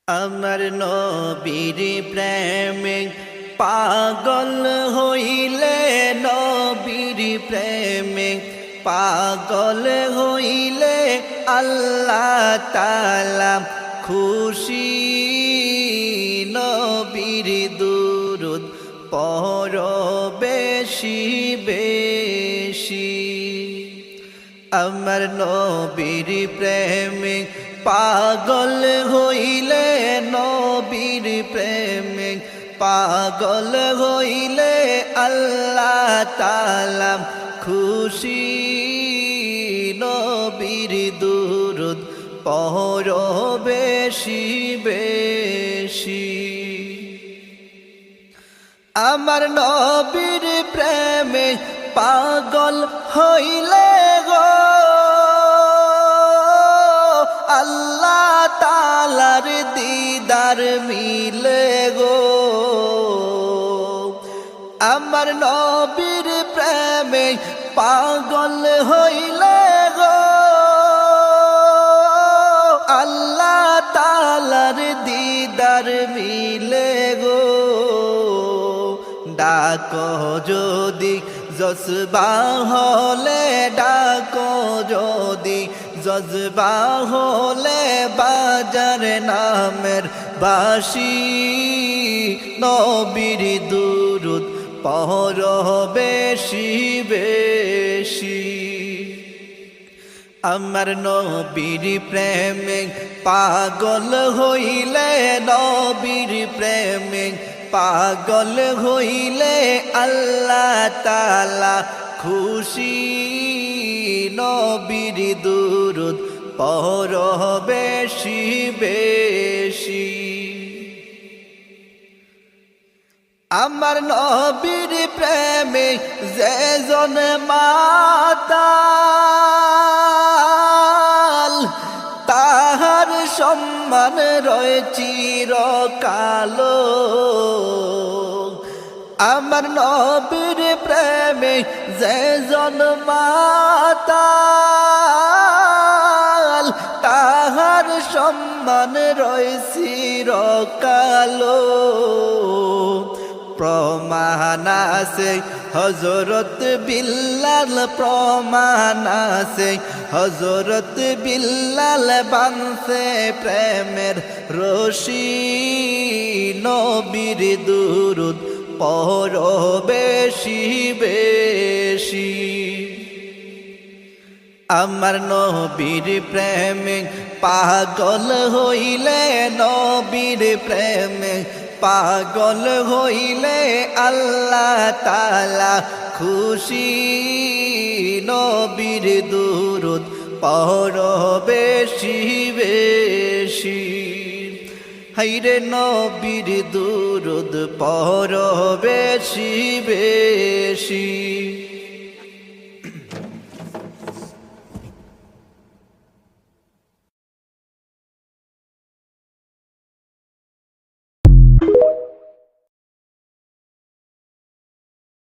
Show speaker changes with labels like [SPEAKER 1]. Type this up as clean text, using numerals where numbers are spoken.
[SPEAKER 1] আমার নবীর প্রেমে পাগল হইলে, নবীর প্রেমে পাগল হইলে আল্লাহ তাআলা খুশি। নবীর দুরূদ পড়ো বেশি বেশি। আমার নবীর প্রেমে পাগল হইলে, নবীর প্রেমে পাগল হইলে আল্লাহ তাআলা খুশি। নবীর দুরূদ পড়ো বেশি বেশি। আমার নবীর প্রেমে পাগল হইলে গো আল্লাহ তাআলার দিদার মিলে গো। আমার নবীর প্রেমে পাগল হইলে গো আল্লাহ তাআলার দিদার মিলে গো। ডাকো যদি জজবা হলে, ডাকো যদি জজবা হলে বাজার নামের বাসি। নবীর দুরূদ পড়ো বেশি বেশি। আমার নবীর প্রেমে পাগল হইলে, নবীর প্রেমে পাগল হইলে আল্লাহ তাআলা খুশি। নবীর দুরূদ পড়ো বেশি বেশি। আমার নবীর প্রেমে যেজন মাতাল, তাহার সম্মান রয় চিরকালো। আমার নবীর প্রেমে যেজন মাতাল, তাহার সম্মান রয় চিরকালো। প্রমাণ আছে হযরত বিল্লাল, প্রমাণ আছে হযরত বিল্লাল বাঁধছে প্রেমের রশি। নবীর দুরূদ পড়ো বেশি বেশি। আমার নবীর প্রেমে পাগল হইলে, নবীর প্রেমে পাগল হইলে আল্লাহ তাআলা খুশি। নবীর দুরূদ পড়ো বেশি বেশি। হাইরে নবীর দুরূদ পড়ো বেশি বেশি।